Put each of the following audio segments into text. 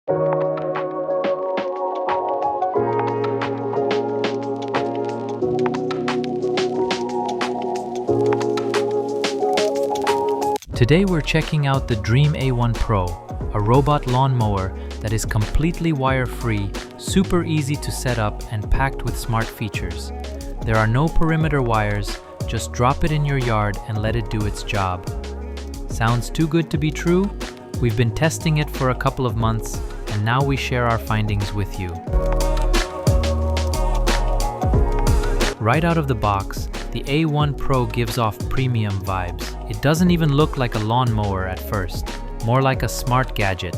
Today we're checking out the Dreame A1 Pro, a robot lawnmower that is completely wire-free, super easy to set up, and packed with smart features. There are no perimeter wires, just drop it in your yard and let it do its job. Sounds too good to be true? We've been testing it for a couple of months, and now we share our findings with you. Right out of the box, the A1 Pro gives off premium vibes. It doesn't even look like a lawnmower at first, more like a smart gadget.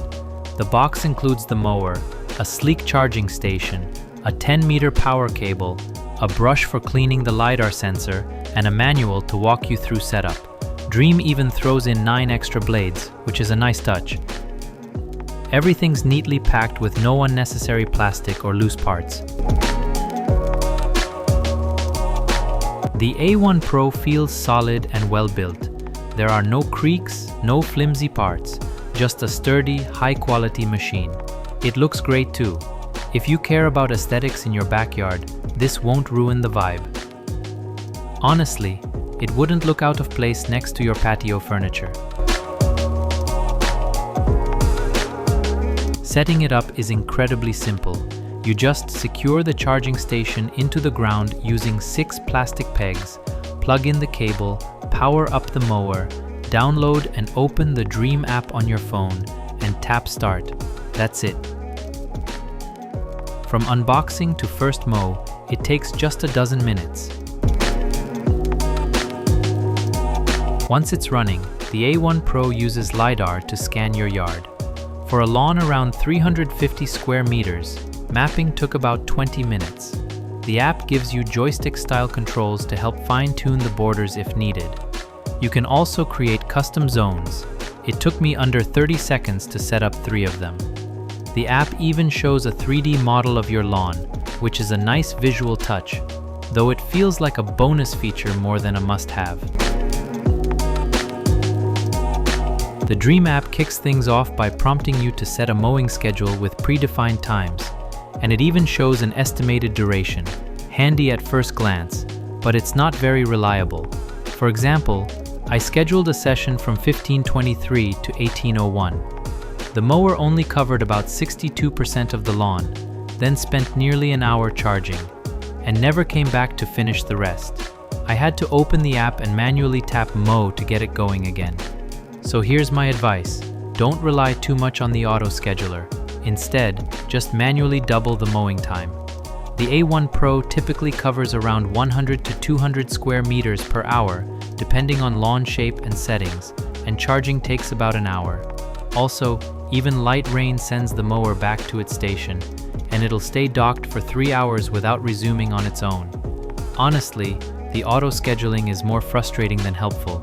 The box includes the mower, a sleek charging station, a 10-meter power cable, a brush for cleaning the LiDAR sensor, and a manual to walk you through setup. Dreame even throws in 9 extra blades, which is a nice touch. Everything's neatly packed with no unnecessary plastic or loose parts. The A1 Pro feels solid and well built. There are no creaks, no flimsy parts, just a sturdy, high-quality machine. It looks great too. If you care about aesthetics in your backyard, this won't ruin the vibe. Honestly, it wouldn't look out of place next to your patio furniture. Setting it up is incredibly simple. You just secure the charging station into the ground using 6 plastic pegs, plug in the cable, power up the mower, download and open the Dreame app on your phone, and tap start. That's it. From unboxing to first mow, it takes just a dozen minutes. Once it's running, the A1 Pro uses LiDAR to scan your yard. For a lawn around 350 square meters, mapping took about 20 minutes. The app gives you joystick-style controls to help fine-tune the borders if needed. You can also create custom zones. It took me under 30 seconds to set up 3 of them. The app even shows a 3D model of your lawn, which is a nice visual touch, though it feels like a bonus feature more than a must-have. The Dreame app kicks things off by prompting you to set a mowing schedule with predefined times, and it even shows an estimated duration, handy at first glance, but it's not very reliable. For example, I scheduled a session from 15:23 to 18:01. The mower only covered about 62% of the lawn, then spent nearly an hour charging, and never came back to finish the rest. I had to open the app and manually tap mow to get it going again. So here's my advice: don't rely too much on the auto scheduler. Instead, just manually double the mowing time. The A1 Pro typically covers around 100 to 200 square meters per hour, depending on lawn shape and settings, and charging takes about an hour. Also, even light rain sends the mower back to its station, and it'll stay docked for 3 hours without resuming on its own. Honestly, the auto scheduling is more frustrating than helpful,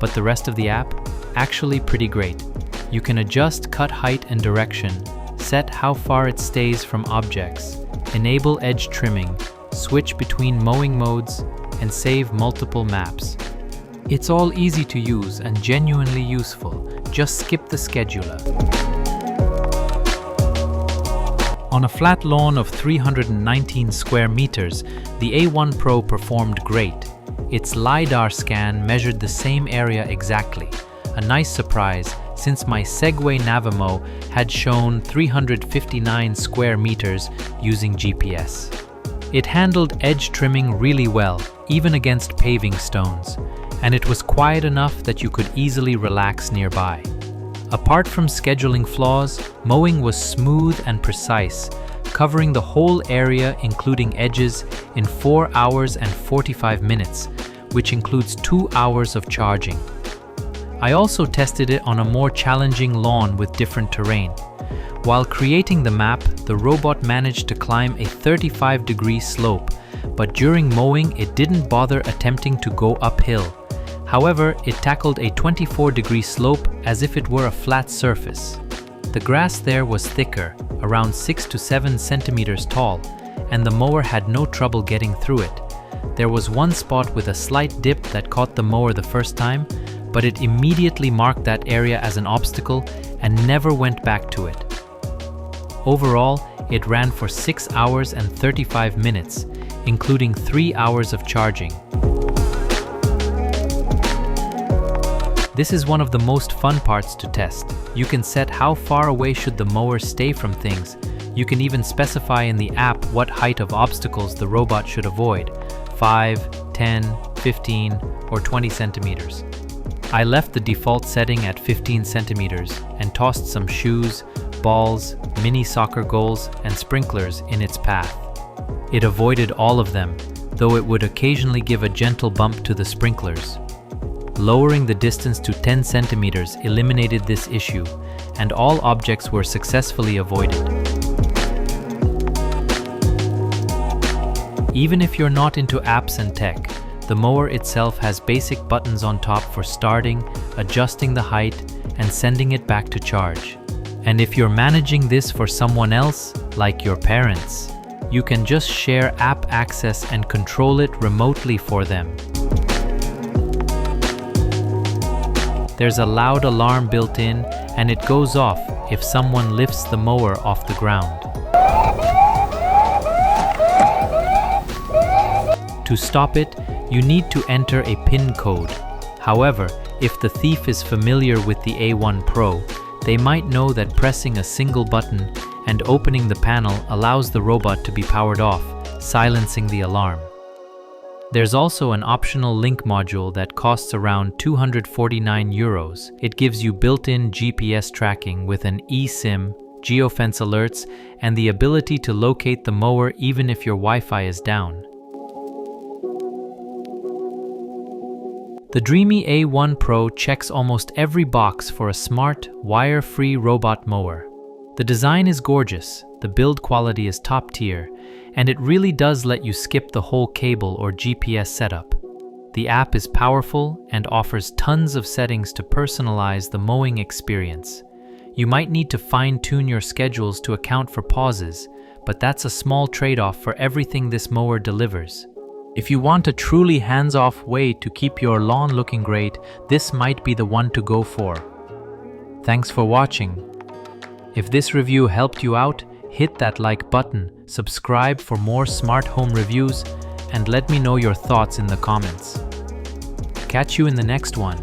but the rest of the app? Actually pretty great. You can adjust cut height and direction, set how far it stays from objects, enable edge trimming, switch between mowing modes, and save multiple maps. It's all easy to use and genuinely useful. Just skip the scheduler. On a flat lawn of 319 square meters, the A1 Pro performed great. Its LiDAR scan measured the same area exactly. A nice surprise, since my Segway Navimo had shown 359 square meters using GPS. It handled edge trimming really well, even against paving stones, and it was quiet enough that you could easily relax nearby. Apart from scheduling flaws, mowing was smooth and precise, covering the whole area including edges in 4 hours and 45 minutes, which includes 2 hours of charging. I also tested it on a more challenging lawn with different terrain. While creating the map, the robot managed to climb a 35-degree slope, but during mowing it didn't bother attempting to go uphill. However, it tackled a 24-degree slope as if it were a flat surface. The grass there was thicker, around 6 to 7 centimeters tall, and the mower had no trouble getting through it. There was one spot with a slight dip that caught the mower the first time, but it immediately marked that area as an obstacle and never went back to it. Overall, it ran for 6 hours and 35 minutes, including 3 hours of charging. This is one of the most fun parts to test. You can set how far away should the mower stay from things. You can even specify in the app what height of obstacles the robot should avoid: 5, 10, 15, or 20 centimeters. I left the default setting at 15 centimeters and tossed some shoes, balls, mini soccer goals, and sprinklers in its path. It avoided all of them, though it would occasionally give a gentle bump to the sprinklers. Lowering the distance to 10 centimeters eliminated this issue, and all objects were successfully avoided. Even if you're not into apps and tech, the mower itself has basic buttons on top for starting, adjusting the height, and sending it back to charge. And if you're managing this for someone else, like your parents, you can just share app access and control it remotely for them. There's a loud alarm built in, and it goes off if someone lifts the mower off the ground. To stop it, you need to enter a PIN code. However, if the thief is familiar with the A1 Pro, they might know that pressing a single button and opening the panel allows the robot to be powered off, silencing the alarm. There's also an optional link module that costs around €249. It gives you built-in GPS tracking with an eSIM, geofence alerts, and the ability to locate the mower even if your Wi-Fi is down. The Dreame A1 Pro checks almost every box for a smart, wire-free robot mower. The design is gorgeous, the build quality is top tier, and it really does let you skip the whole cable or GPS setup. The app is powerful and offers tons of settings to personalize the mowing experience. You might need to fine-tune your schedules to account for pauses, but that's a small trade-off for everything this mower delivers. If you want a truly hands-off way to keep your lawn looking great, this might be the one to go for. Thanks for watching. If this review helped you out, hit that like button, subscribe for more smart home reviews, and let me know your thoughts in the comments. Catch you in the next one.